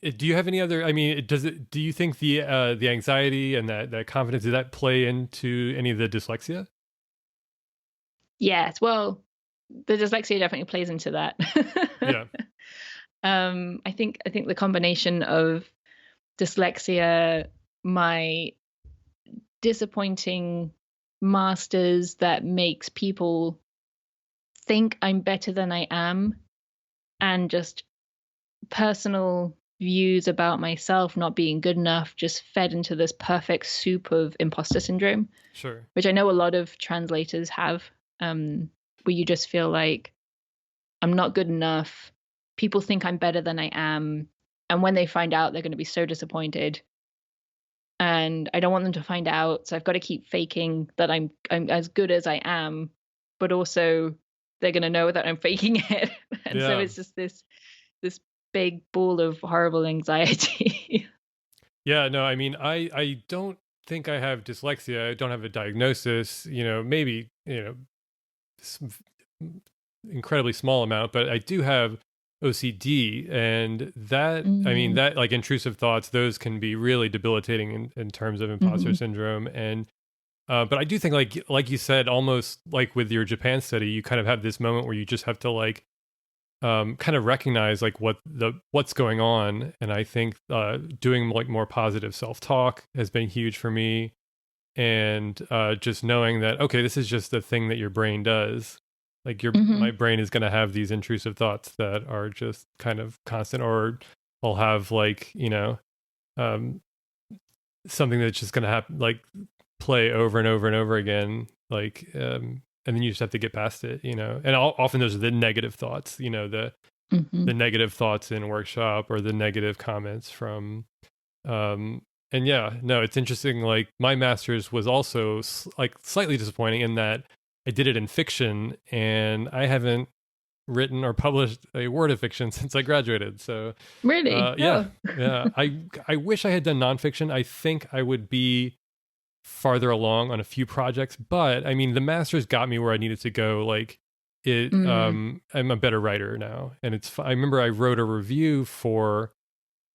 do you have any other, I mean, do you think the anxiety and that confidence, did that play into any of the dyslexia? Yes. Well, the dyslexia definitely plays into that. Yeah. I think the combination of dyslexia, my disappointing masters that makes people think I'm better than I am, and just personal views about myself not being good enough just fed into this perfect soup of imposter syndrome. Sure. Which I know a lot of translators have, where you just feel like I'm not good enough. People think I'm better than I am. And when they find out, they're going to be so disappointed. And I don't want them to find out. So I've got to keep faking that I'm as good as I am, but also they're going to know that I'm faking it. And so it's just this big ball of horrible anxiety. Yeah, no, I mean, I don't think I have dyslexia. I don't have a diagnosis, maybe, incredibly small amount, but I do have OCD, and that, I mean, that like intrusive thoughts, those can be really debilitating in terms of imposter syndrome. And but I do think like you said, almost like with your Japan study, you kind of have this moment where you just have to like kind of recognize like what's going on. And I think doing like more positive self-talk has been huge for me, and just knowing that, okay, this is just the thing that your brain does. Like my brain is going to have these intrusive thoughts that are just kind of constant, or I'll have like, something that's just going to happen, like play over and over and over again. Like, and then you just have to get past it, and often those are the negative thoughts, the negative thoughts in workshop, or the negative comments from, and yeah, no, it's interesting. Like my master's was also like slightly disappointing in that I did it in fiction, and I haven't written or published a word of fiction since I graduated. So really, yeah. I wish I had done nonfiction. I think I would be farther along on a few projects, but I mean, the master's got me where I needed to go. Like I'm a better writer now, and I remember I wrote a review for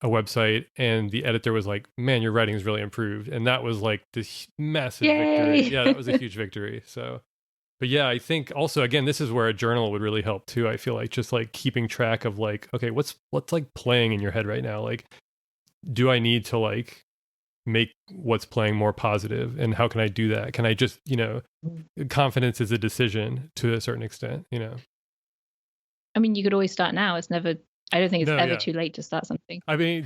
a website, and the editor was like, "Man, your writing is really improved," and that was like this massive victory. Yeah, that was a huge victory. So. But yeah, I think also, again, this is where a journal would really help too. I feel like just like keeping track of like, okay, what's like playing in your head right now? Like, do I need to like make what's playing more positive, and how can I do that? Can I just, confidence is a decision to a certain extent, I mean, you could always start now. I don't think it's ever too late to start something. I mean,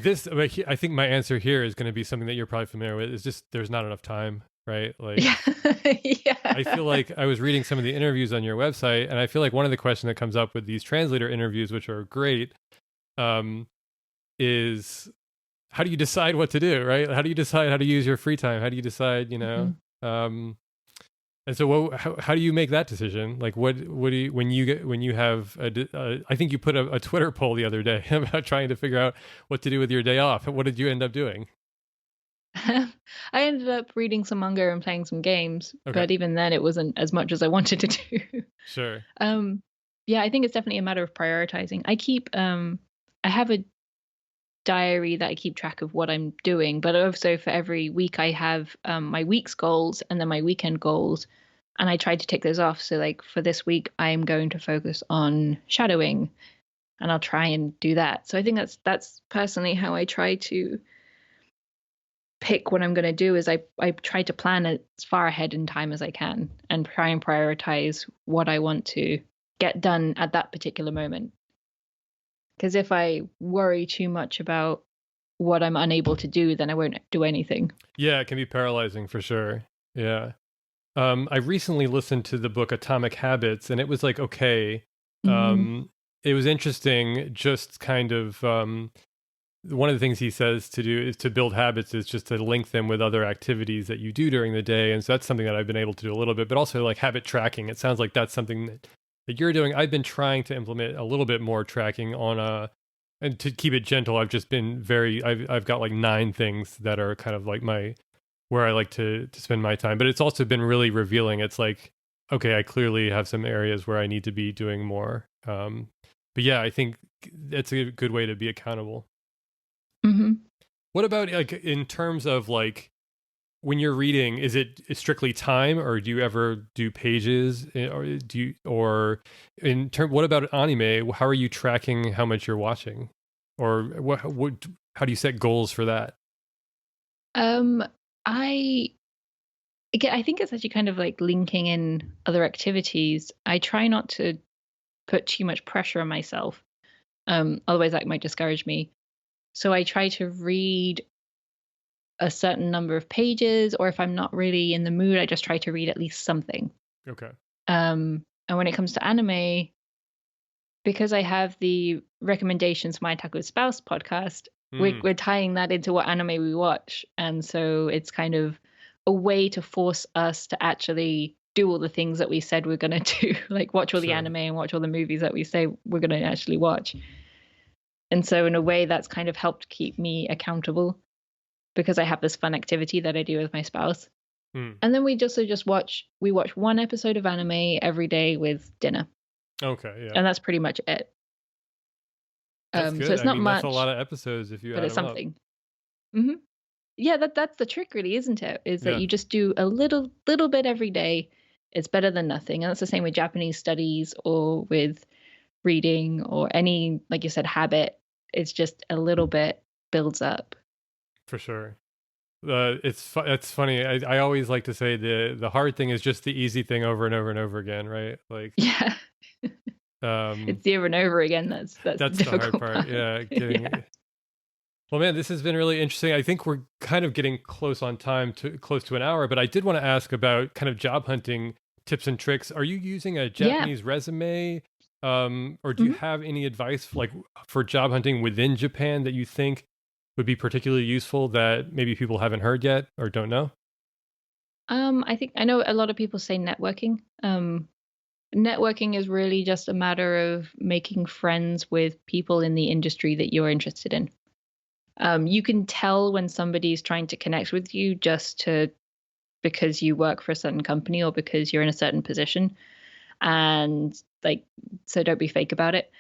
I think my answer here is going to be something that you're probably familiar with. It's just, there's not enough time. Right? Like, yeah. I feel like I was reading some of the interviews on your website, and I feel like one of the questions that comes up with these translator interviews, which are great, is how do you decide what to do, right? How do you decide how to use your free time? How do you decide, and so how do you make that decision? Like what do you, when you have I think you put a Twitter poll the other day about trying to figure out what to do with your day off. What did you end up doing? I ended up reading some manga and playing some games, but even then it wasn't as much as I wanted to do. Sure. Yeah, I think it's definitely a matter of prioritizing. I have a diary that I keep track of what I'm doing, but also for every week I have my week's goals and then my weekend goals, and I try to tick those off. So like for this week, I'm going to focus on shadowing, and I'll try and do that. So I think that's personally how I try to pick what I'm going to do. Is I try to plan as far ahead in time as I can, and try and prioritize what I want to get done at that particular moment. Because if I worry too much about what I'm unable to do, then I won't do anything. Yeah, it can be paralyzing for sure. Yeah. I recently listened to the book Atomic Habits, and it was like, okay. It was interesting, just kind of one of the things he says to do is to build habits is just to link them with other activities that you do during the day. And so that's something that I've been able to do a little bit, but also like habit tracking. It sounds like that's something that you're doing. I've been trying to implement a little bit more tracking and to keep it gentle, I've just been I've got like 9 things that are kind of like where I like to spend my time, but it's also been really revealing. It's like, okay, I clearly have some areas where I need to be doing more. But yeah, I think that's a good way to be accountable. What about like in terms of like when you're reading, is it strictly time, or do you ever do pages, or what about anime? How are you tracking how much you're watching, or how do you set goals for that? I again, I think it's actually kind of like linking in other activities. I try not to put too much pressure on myself. Otherwise that might discourage me. So I try to read a certain number of pages, or if I'm not really in the mood, I just try to read at least something. Okay. And when it comes to anime, because I have the recommendations My Otaku Spouse podcast, we're tying that into what anime we watch. And so it's kind of a way to force us to actually do all the things that we said we're going to do, like watch all the anime and watch all the movies that we say we're going to actually watch. And so in a way that's kind of helped keep me accountable, because I have this fun activity that I do with my spouse. And then we just watch one episode of anime every day with dinner. Okay, yeah. And that's pretty much it. That's good. So it's not much. That's a lot of episodes if you add but it's them something. Mm-hmm. Yeah, that's the trick, really, isn't it? Is that you just do a little bit every day. It's better than nothing. And that's the same with Japanese studies or with reading or any, like you said, habit. It's just a little bit builds up. For sure. It's funny. I always like to say the hard thing is just the easy thing over and over and over again, right? Like yeah. It's the over and over again. That's the hard part. Yeah, Well, man, this has been really interesting. I think we're kind of getting close on time, to close to an hour, but I did want to ask about kind of job hunting tips and tricks. Are you using a Japanese resume? Or do you have any advice for job hunting within Japan that you think would be particularly useful that maybe people haven't heard yet or don't know? I know a lot of people say networking. Networking is really just a matter of making friends with people in the industry that you're interested in. You can tell when somebody's trying to connect with you because you work for a certain company or because you're in a certain position. And so don't be fake about it.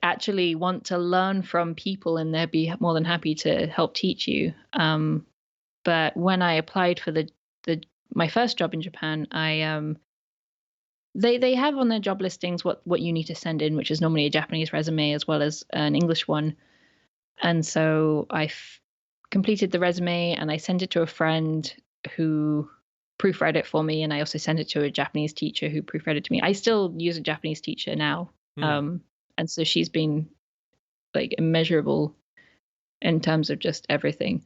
Actually want to learn from people, and they'd be more than happy to help teach you. But when I applied for my first job in Japan, they have on their job listings what you need to send in, which is normally a Japanese resume as well as an English one. And so I completed the resume and I sent it to a friend who proofread it for me, and I also sent it to a Japanese teacher who proofread it to me. I still use a Japanese teacher now, and so she's been immeasurable in terms of just everything.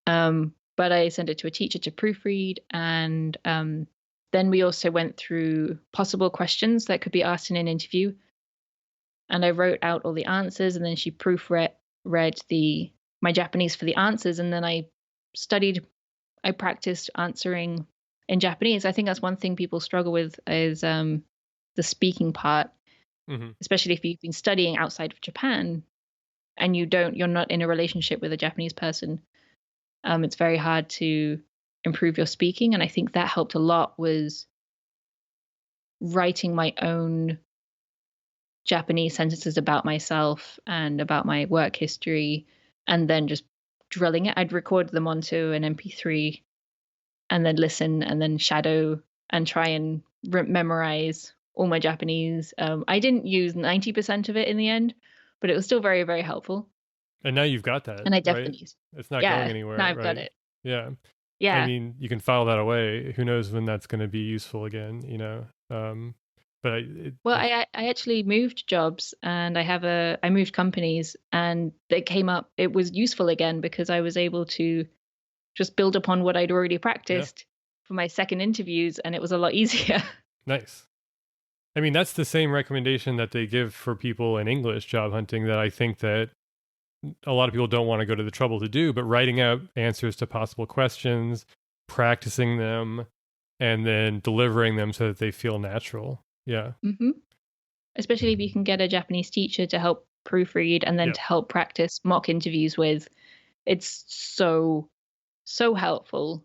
But I sent it to a teacher to proofread, and then we also went through possible questions that could be asked in an interview, and I wrote out all the answers, and then she proofread my Japanese for the answers, and then I practiced answering in Japanese. I think that's one thing people struggle with is the speaking part, especially if you've been studying outside of Japan and you're not in a relationship with a Japanese person. It's very hard to improve your speaking. And I think that helped a lot, was writing my own Japanese sentences about myself and about my work history, and then just drilling it. I'd record them onto an MP3 and then listen and then shadow and try and memorize all my Japanese. I didn't use 90% of it in the end, but it was still very, very helpful. And now you've got that. And I definitely used it. It's not going anywhere. Now I've got it. Yeah. Yeah. I mean, you can file that away. Who knows when that's going to be useful again, But I actually moved jobs, and I moved companies, and it came up. It was useful again because I was able to just build upon what I'd already practiced for my second interviews, and it was a lot easier. Nice. I mean, that's the same recommendation that they give for people in English job hunting that I think that a lot of people don't want to go to the trouble to do, but writing out answers to possible questions, practicing them, and then delivering them so that they feel natural. Yeah. Especially if you can get a Japanese teacher to help proofread and then to help practice mock interviews with. It's so helpful.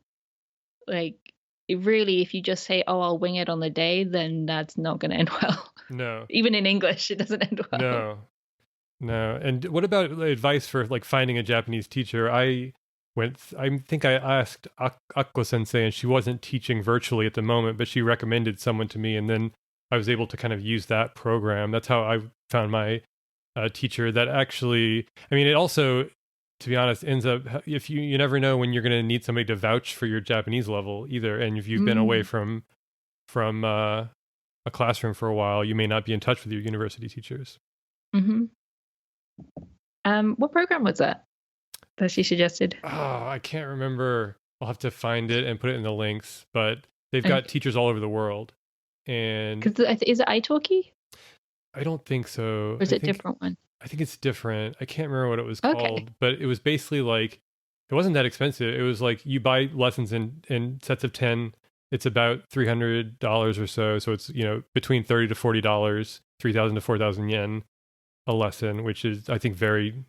Really, if you just say, "Oh, I'll wing it on the day," then that's not going to end well. No. Even in English, it doesn't end well. No. And what about advice for finding a Japanese teacher? I think I asked Akko Sensei, and she wasn't teaching virtually at the moment, but she recommended someone to me, and then I was able to kind of use that program. That's how I found my teacher. That actually, I mean, it also to be honest, ends up, if you never know when you're going to need somebody to vouch for your Japanese level either. And if you've been away from a classroom for a while, you may not be in touch with your university teachers. Mm-hmm. What program was that she suggested? Oh, I can't remember. I'll have to find it and put it in the links, but they've got teachers all over the world. And is it italki? I don't think so. Or is it a different one? I think it's different. I can't remember what it was called, but it was basically like, it wasn't that expensive. It was like you buy lessons in sets of 10. It's about $300 or so. So it's, between $30 to $40, 3,000 to 4,000 yen a lesson, which is, I think, very,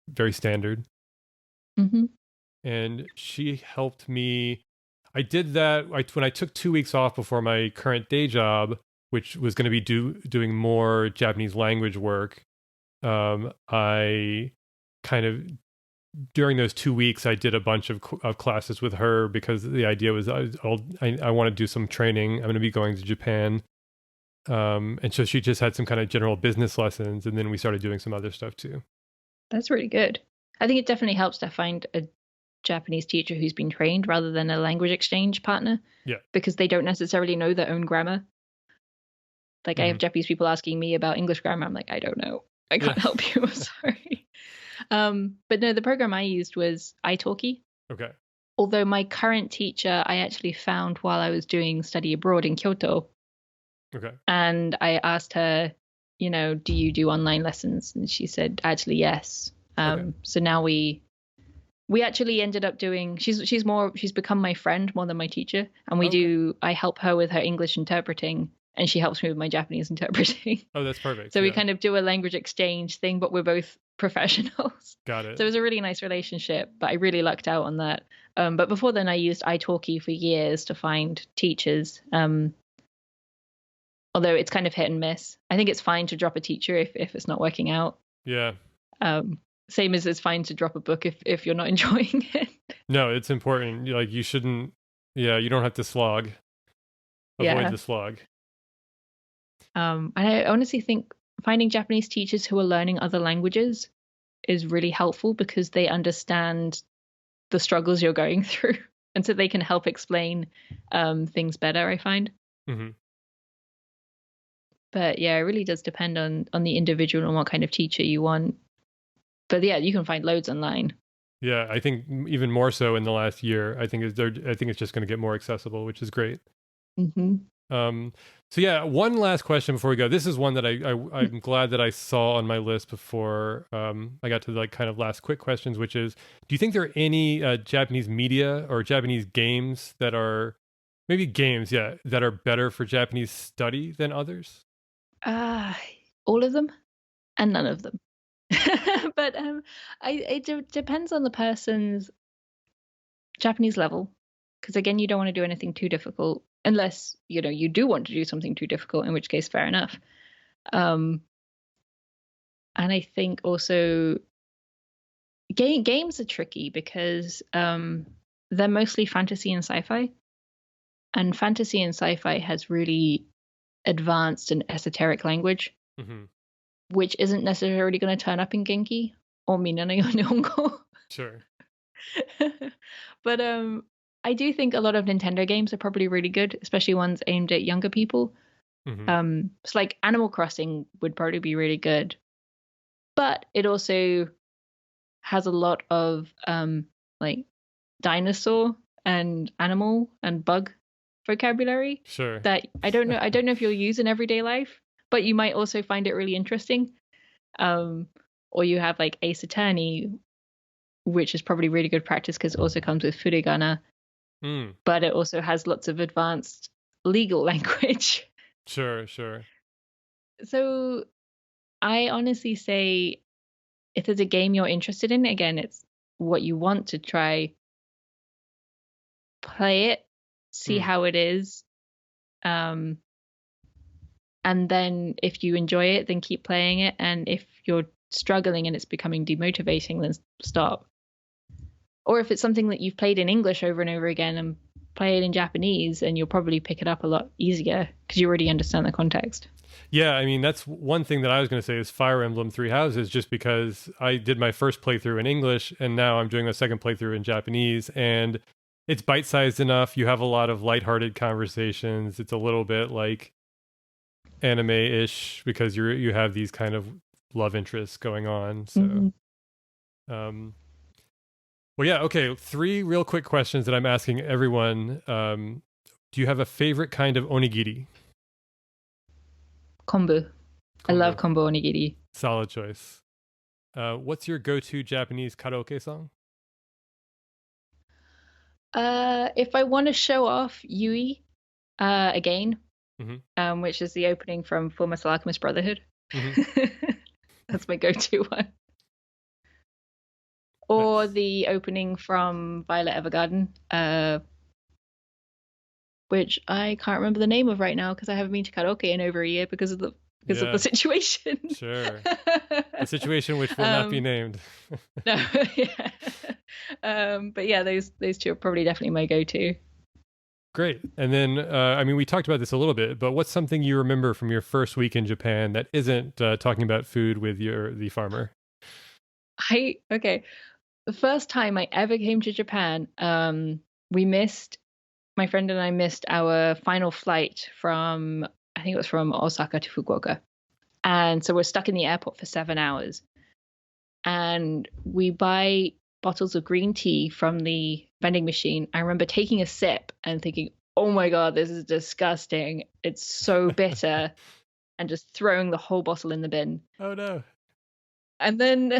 very standard. Mm-hmm. And she helped me. I did that when I took 2 weeks off before my current day job, which was going to be doing more Japanese language work. I kind of, during those 2 weeks, I did a bunch of classes with her because the idea was I want to do some training. I'm going to be going to Japan. And so she just had some kind of general business lessons, and then we started doing some other stuff too. That's really good. I think it definitely helps to find a Japanese teacher who's been trained rather than a language exchange partner. Yeah. Because they don't necessarily know their own grammar. Like I have Japanese people asking me about English grammar. I'm like, I don't know. I can't help you. I'm sorry. But no, the program I used was italki. Okay. Although my current teacher, I actually found while I was doing study abroad in Kyoto. Okay. And I asked her, do you do online lessons? And she said, actually, yes. So now we actually ended up doing, she's become my friend more than my teacher. And I help her with her English interpreting, and she helps me with my Japanese interpreting. Oh, that's perfect. So we kind of do a language exchange thing, but we're both professionals. Got it. So it was a really nice relationship, but I really lucked out on that. But before then I used italki for years to find teachers. Although it's kind of hit and miss. I think it's fine to drop a teacher if it's not working out. Yeah. Same as it's fine to drop a book if you're not enjoying it. No, it's important. Like you shouldn't. Yeah, you don't have to slog. Avoid the slog. And I honestly think finding Japanese teachers who are learning other languages is really helpful because they understand the struggles you're going through, and so they can help explain things better, I find. Mm-hmm. But yeah, it really does depend on the individual and what kind of teacher you want. But yeah, you can find loads online. Yeah, I think even more so in the last year. I think it's just going to get more accessible, which is great. Mm-hmm. So yeah, one last question before we go. This is one that I'm glad that I saw on my list before I got to like kind of last quick questions, which is, do you think there are any Japanese media or Japanese games that are that are better for Japanese study than others? All of them and none of them. But it depends on the person's Japanese level, because again, you don't want to do anything too difficult unless you do want to do something too difficult, in which case fair enough. And I think also games are tricky because they're mostly fantasy and sci-fi, and fantasy and sci-fi has really advanced and esoteric language, which isn't necessarily going to turn up in Genki or Minna no Nihongo. Sure. But I do think a lot of Nintendo games are probably really good, especially ones aimed at younger people. It's like Animal Crossing would probably be really good, but it also has a lot of like dinosaur and animal and bug vocabulary. Sure. That I don't know if you'll use in everyday life, but you might also find it really interesting. Or you have like Ace Attorney, which is probably really good practice because it also comes with furigana, but it also has lots of advanced legal language. Sure. So I honestly say, if there's a game you're interested in, again, it's what you want to try, play it, see how it is. And then if you enjoy it, then keep playing it. And if you're struggling and it's becoming demotivating, then stop. Or if it's something that you've played in English over and over again and play it in Japanese and you'll probably pick it up a lot easier because you already understand the context. Yeah, I mean, that's one thing that I was going to say is Fire Emblem Three Houses, just because I did my first playthrough in English and now I'm doing a second playthrough in Japanese, and it's bite-sized enough. You have a lot of lighthearted conversations. It's a little bit like anime-ish because you have these kind of love interests going on. So, well, yeah, okay. 3 real quick questions that I'm asking everyone. Do you have a favorite kind of onigiri? Kombu. I love kombu onigiri. Solid choice. What's your go-to Japanese karaoke song? If I want to show off Yui again, which is the opening from Fullmetal Alchemist Brotherhood. That's my go-to one. Or the opening from Violet Evergarden, which I can't remember the name of right now because I haven't been to karaoke in over a year because of the situation. Sure. A situation which will not be named. No, yeah. But yeah, those two are probably definitely my go-to. Great. And then, I mean, we talked about this a little bit, but what's something you remember from your first week in Japan that isn't talking about food with the farmer? Okay. The first time I ever came to Japan, my friend and I missed our final flight from, I think it was from Osaka to Fukuoka. And so we're stuck in the airport for 7 hours. And we buy bottles of green tea from the vending machine. I remember taking a sip and thinking, oh my God, this is disgusting. It's so bitter. And just throwing the whole bottle in the bin. Oh no. And then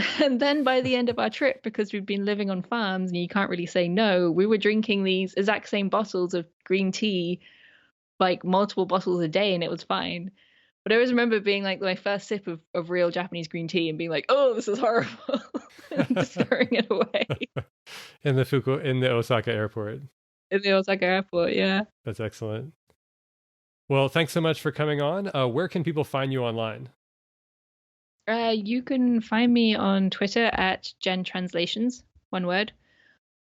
by the end of our trip, because we've been living on farms and you can't really say no, we were drinking these exact same bottles of green tea, like multiple bottles a day, and it was fine. But I always remember being like my first sip of real Japanese green tea and being like, oh, this is horrible. And just throwing it away. In the Osaka airport. In the Osaka airport, yeah. That's excellent. Well, thanks so much for coming on. Where can people find you online? You can find me on Twitter at j-ENTranslations, one word,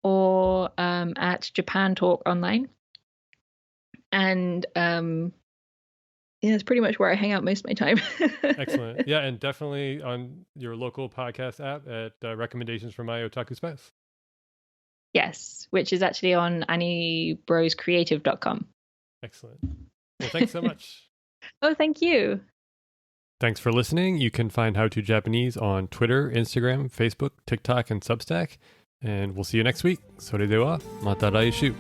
or at Japan Talk Online. And that's pretty much where I hang out most of my time. Excellent. Yeah, and definitely on your local podcast app at Recommendations for My Otaku Spouse. Yes, which is actually on AnnieBrosCreative.com. Excellent. Well, thanks so much. Oh, thank you. Thanks for listening. You can find How to Japanese on Twitter, Instagram, Facebook, TikTok, and Substack. And we'll see you next week. それではまた来週.